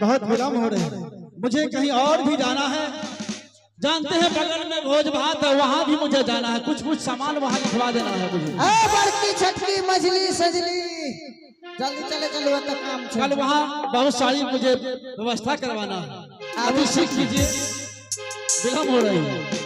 बहुत विलम्ब हो रहे हैं, मुझे कहीं और भी जाना है। जानते हैं बगल में भोज भात है, वहाँ भी मुझे जाना है। कुछ सामान वहाँ लिखवा देना है मुझे। बड़की छटकी मछली सजली, जल्दी चले चलो तो काम कल वहाँ बहुत सारी मुझे व्यवस्था करवाना है। अभी सीख लीजिए, विलम्ब हो रही है।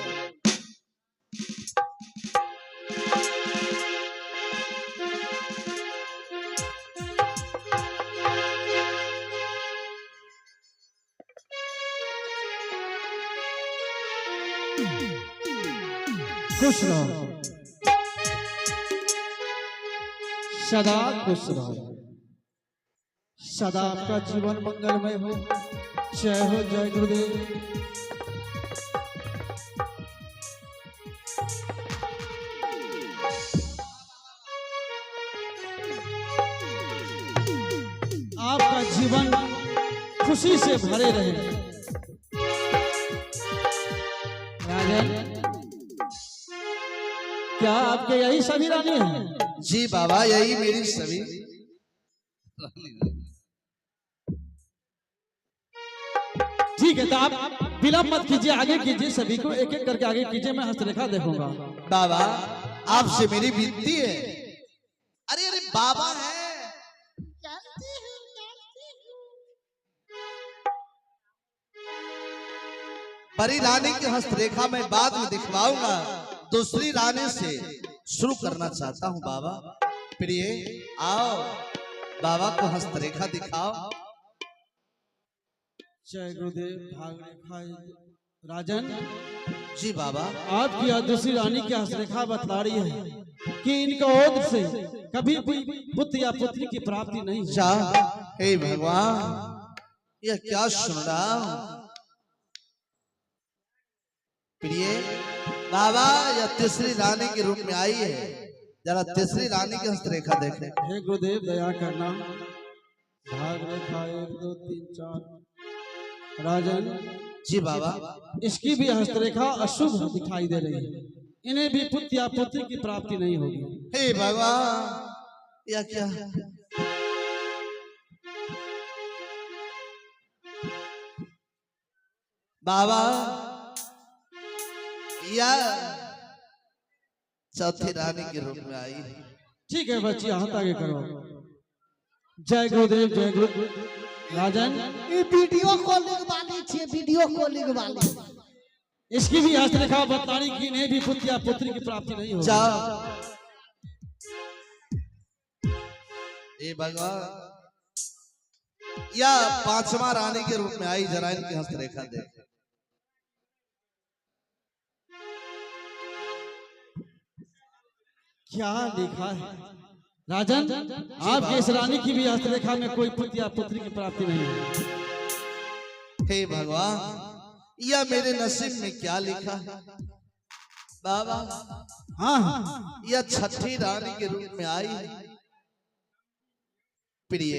खुश रहो, सदा खुश रहो, सदा आपका जीवन मंगलमय हो। जय हो, जय गुरुदेव। आपका जीवन खुशी से भरे रहे। राजन, क्या आपके यही सभी रानी हैं? जी बाबा, यही मेरी सभी। ठीक है, तो आप विलम्ब मत कीजिए, आगे कीजिए, सभी को एक एक करके आगे कीजिए, मैं हस्तरेखा देखूंगा। बाबा, आपसे मेरी विनती है। अरे अरे बाबा है, बड़ी रानी की हस्तरेखा मैं बाद में दिखवाऊंगा। दूसरी रानी से शुरू करना चाहता हूँ बाबा। प्रिय, आओ बाबा को हस्तरेखा दिखाओ। जय गुरुदेव। राजन जी बाबा, आपकी यह दूसरी रानी की हस्तरेखा बतला रही है कि इनका ओद से कभी भी पुत्र या पुत्री की प्राप्ति नहीं हो। हे भगवान, यह क्या सुन रहा हूँ। प्रिय बाबा, यह तीसरी रानी के रूप में आई है। जरा तीसरी रानी की हस्तरेखा देखें। हे गुरुदेव, दया करना। भाग रेखा 1 2 3 4। राजन जी बाबा, इसकी भी हस्तरेखा अशुभ दिखाई दे रही है। इन्हें भी पुत्र या पुत्री की प्राप्ति नहीं होगी। हे भगवान, यह क्या। बाबा, या चौथी रानी के रूप में आई। ठीक है बच्ची, हाथ आगे करो। जय गुरुदेव, जय गुरु। राजन, ये वीडियो कॉलिंग वाली छे, वीडियो कॉलिंग वाली। इसकी भी हस्तरेखा बतानी कि इन्हें भी पुत्र या पुत्री की प्राप्ति नहीं होगी। जाओ। ए भगवान, या पांचवा रानी के रूप में आई। जरा इनकी हस्तरेखा देख। क्या लिखा है? राजन, आपके इस रानी की भी हस्तरेखा में कोई पुत्र या पुत्री की प्राप्ति नहीं है। हे भगवान, यह मेरे नसीब में क्या लिखा है। बाबा, हाँ, यह छठी रानी के रूप में आई है। प्रिय,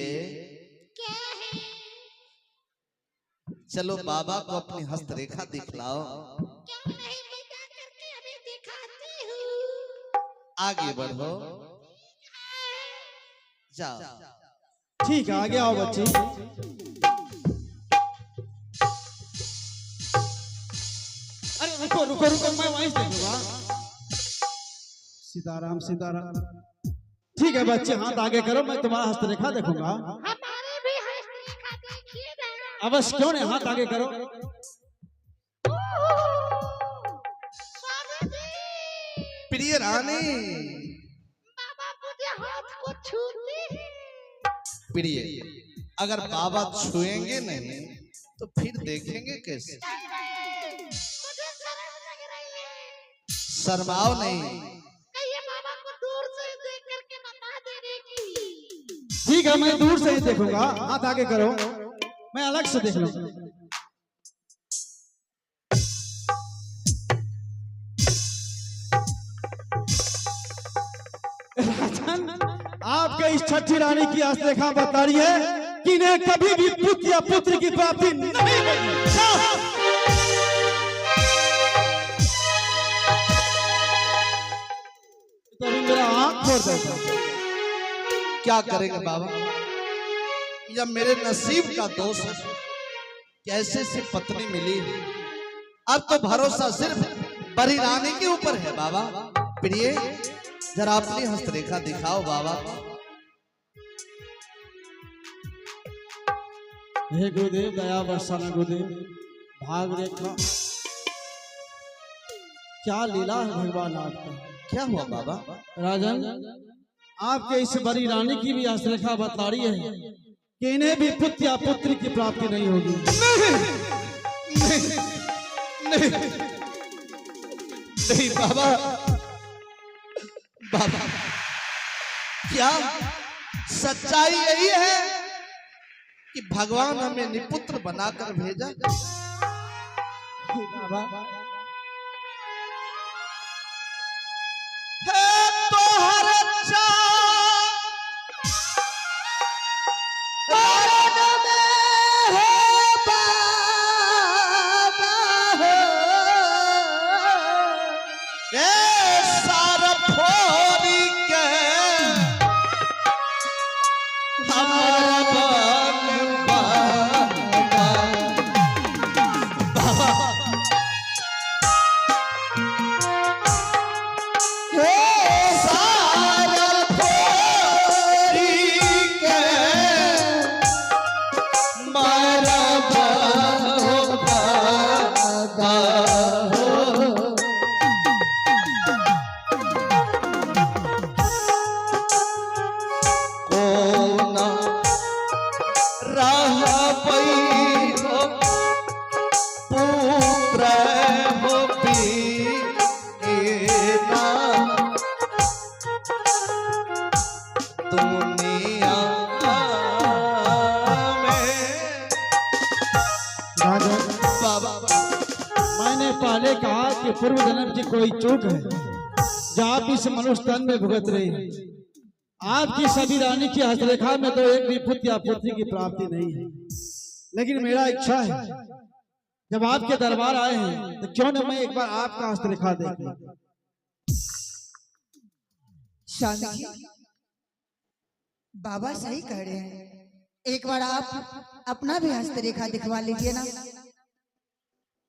चलो बाबा को अपनी हस्तरेखा दिखलाओ। आगे बढ़ो, जाओ। ठीक है, आगे आओ बच्ची। अरे रुको रुको रुको, मैं वहीं से देखूंगा। सीताराम सीताराम। ठीक है बच्चे, हाथ आगे करो, मैं तुम्हारा हस्तरेखा देखूंगा। हमारे भी हस्तरेखा देखिए ना। अवश्य, क्यों नहीं, हाथ आगे करो। प्रिय रानी, बाबा मुझे हाथ को छूते हैं। प्रिय, अगर बाबा छुएंगे नहीं तो फिर देखेंगे कैसे। मुझे शर्म लग रही है। शर्माओ नहीं। कहिए बाबा को दूर से देख करके बता देने की। ठीक है, मैं दूर से ही देखूंगा। हाथ आगे करो, मैं अलग से देख लूंगा। आपके इस छठी रानी की हस्तरेखा बता रही है कि इन्हें कभी भी पुत्र या पुत्र की प्राप्ति नहीं होगी। तो अभी मेरा आंख खोल देता। क्या करेंगे बाबा, यह मेरे नसीब का दोष है। कैसे से पत्नी मिली। अब तो भरोसा सिर्फ परी रानी के ऊपर है बाबा। प्रिय जरा अपनी हस्तरेखा दिखाओ बाबा। हे गुरुदेव दया बरसाना गुरुदेव। भाग रेखा क्या लीला है भगवान आपका। क्या हुआ बाबा? राजन आपके इस बड़ी रानी की भी हस्तरेखा बतला रही है कि इन्हें भी पुत्र या पुत्री की प्राप्ति नहीं होगी। नहीं नहीं बाबा। बाबा क्या सच्चाई यही है कि भगवान हमें निपुत्र बनाकर भेजा? बाबा तो हर मैंने पहले कहा कि पूर्व जन्म की कोई चूक है जो आप इस मनुष्य तन में भुगत रही है। आपकी सभी रानी की हस्तरेखा में तो एक भी पुत्र या पुत्री की प्राप्ति नहीं है, लेकिन मेरा इच्छा है जब आपके दरबार आए हैं तो क्यों न मैं एक बार आपका हस्तरेखा देख लूं। स्वामी जी बाबा सही कह रहे हैं, एक बार आप अपना भी हस्तरेखा दिखवा लीजिए ना।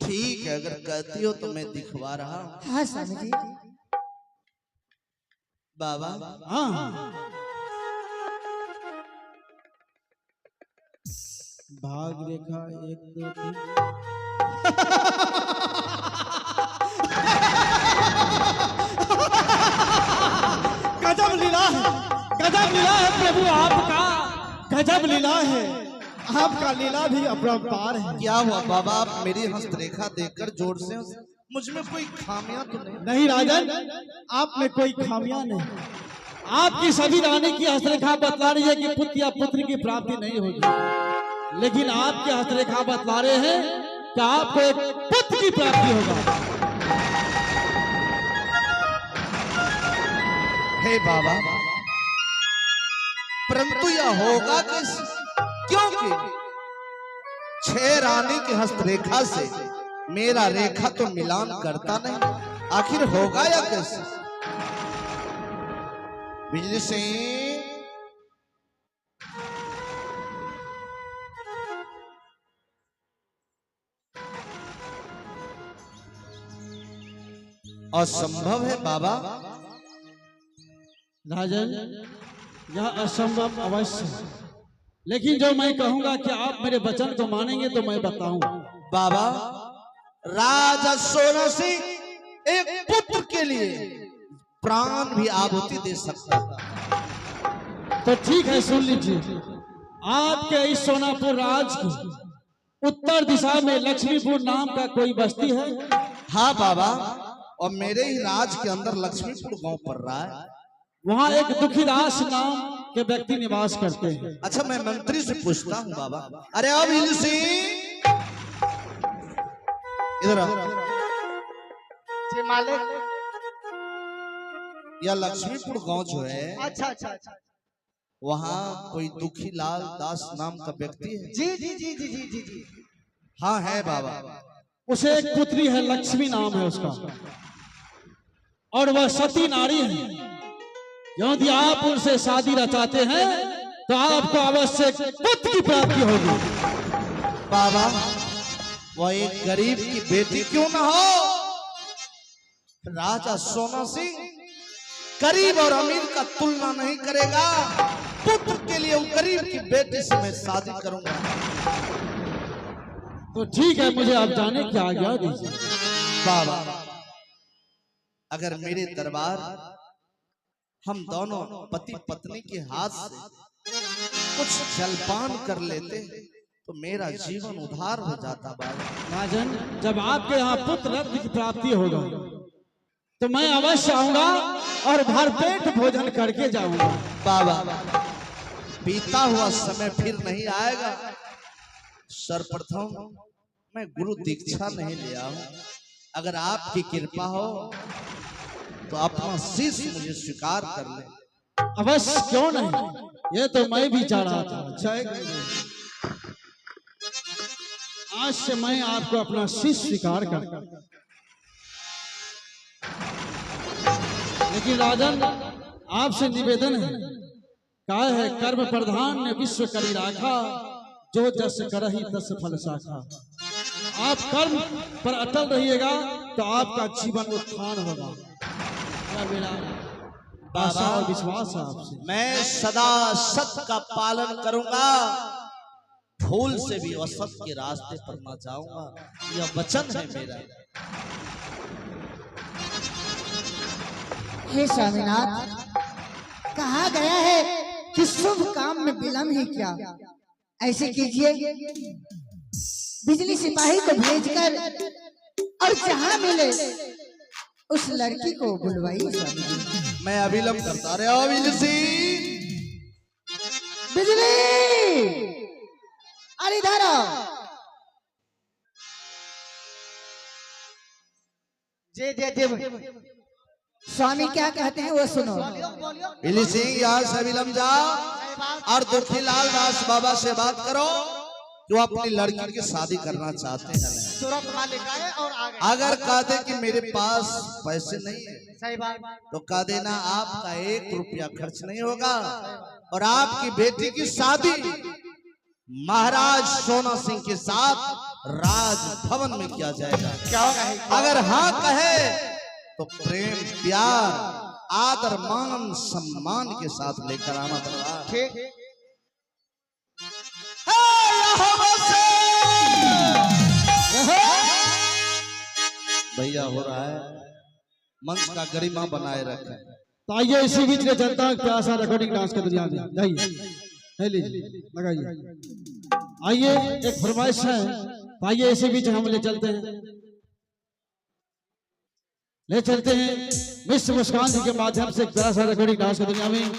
ठीक है, अगर कहती हो तो मैं दिखवा रहा हूँ। हाँ स्वामी जी। बाबा हाँ भाग रेखा 1 2 3 गजब लीला है, गजब लीला है प्रभु आपका, गजब लीला है आपका। लीला भी अपरंपार है। क्या हुआ बाबा? आप मेरी हस्तरेखा देखकर जोर से मुझ में कोई खामियां तो नहीं? नहीं राजन, आप में कोई खामियां नहीं। आपकी सभी रानी की हस्तरेखा बतला रही है कि पुत्र या पुत्री की प्राप्ति नहीं होगी, लेकिन आपके हस्तरेखा बतला रहे हैं कि आपको एक पुत्र की प्राप्ति होगा। हे बाबा, परंतु यह होगा कैसे? क्योंकि 6 रानी की हस्तरेखा से मेरा रेखा तो मिलान करता नहीं, आखिर होगा या कैसे? बिजली सिंह, असंभव है बाबा। राजन यह असंभव अवश्य है, लेकिन जो मैं कहूंगा कि आप मेरे वचन को मानेंगे तो मैं बताऊंगा। बाबा, राजा सोना सिंह एक पुत्र के लिए प्राण भी आहुति दे सकता है। तो ठीक है, सुन लीजिए। आपके इस सोनापुर राज की उत्तर दिशा में लक्ष्मीपुर नाम का कोई बस्ती है? हाँ बाबा, और मेरे ही राज के अंदर लक्ष्मीपुर गांव पड़ रहा है। वहाँ एक दुखीदास नाम के व्यक्ति निवास करते हैं। अच्छा, मैं मंत्री से पूछता हूँ बाबा। अरे अब सिंह इधर आओ। जी मालिक। यह लक्ष्मीपुर गांव जो है, अच्छा अच्छा अच्छा, वहाँ कोई दुखी लाल दास नाम का व्यक्ति है? जी जी जी जी जी जी जी। हाँ है बाबा। उसे एक पुत्री है, लक्ष्मी नाम है उसका, और वह सती नारी है। यदि आप उनसे शादी रचाते हैं तो आपको अवश्य पुत्र की प्राप्ति होगी। बाबा, वो एक गरीब की बेटी क्यों ना हो। राजा सोना सिंह गरीब और अमीर का तुलना नहीं करेगा। पुत्र के लिए वो गरीब की बेटी से मैं शादी करूंगा। तो ठीक है, मुझे आप जाने की आज्ञा दीजिए। बाबा, अगर मेरे दरबार हम दोनों पति पत्नी के हाथ से कुछ जलपान कर लेते तो मेरा जीवन उद्धार हो जाता। बाबा राजन, जब आपके यहाँ पुत्र रत्न की प्राप्ति होगा तो मैं अवश्य आऊंगा और भरपेट भोजन करके जाऊंगा। बाबा, बीता हुआ समय फिर नहीं आएगा। सर्वप्रथम मैं गुरु दीक्षा नहीं लिया हूं। अगर आपकी कृपा हो तो अपना शीश मुझे स्वीकार कर ले। अवश्य, क्यों नहीं, ये तो मैं भी चाह रहा था। अच्छा है, आज से मैं आपको अपना शीश स्वीकार करता। लेकिन राजन, आपसे निवेदन है, कहा है कर्म प्रधान ने विश्व करी राखा, जो जस करही तस फल साखा। आप कर्म पर अटल रहिएगा तो आपका जीवन उत्थान होगा। मेरा आशा और विश्वास है आपसे। मैं सदा सत्य का पालन करूंगा, भूल से भी असत्य के रास्ते पर न जाऊंगा। यह वचन है मेरा। हे स्वामीनाथ, कहा गया है कि शुभ काम में विलंब ही क्या। ऐसे कीजिए, बिजली सिपाही को भेजकर और जहां मिले उस लड़की को बुलवाइए। स्वामी जी, मैं अविलंब करता रहा। बिजली, अरे इधर आओ। जे स्वामी क्या कहते हैं वो सुनो। बिजली सिंह, यहाँ से अविलंब जाओ और दुखीलाल दास बाबा से बात करो जो अपनी लड़की की शादी करना चाहते हैं। अगर कह दे कि मेरे पास पैसे नहीं है तो कह देना आपका 1 रुपया खर्च नहीं होगा और आपकी बेटी की शादी महाराज सोना सिंह के साथ राजभवन में किया जाएगा। अगर हाँ कहे तो प्रेम, प्यार, आदर, मान, सम्मान के साथ लेकर आना पड़ेगा। ठीक भैया हो रहा है, मंच का गरिमा बनाए रखें। तो आइए इसी बीच में जनता का प्यासा रिकॉर्डिंग डांस की दुनिया में जाइए, लीजिए, लगाइए। आइए, एक फरमाइश है, तो आइए इसी बीच हम ले चलते हैं मिस्टर मुस्कान जी के माध्यम से एक प्यासा रिकॉर्डिंग डांस की दुनिया में।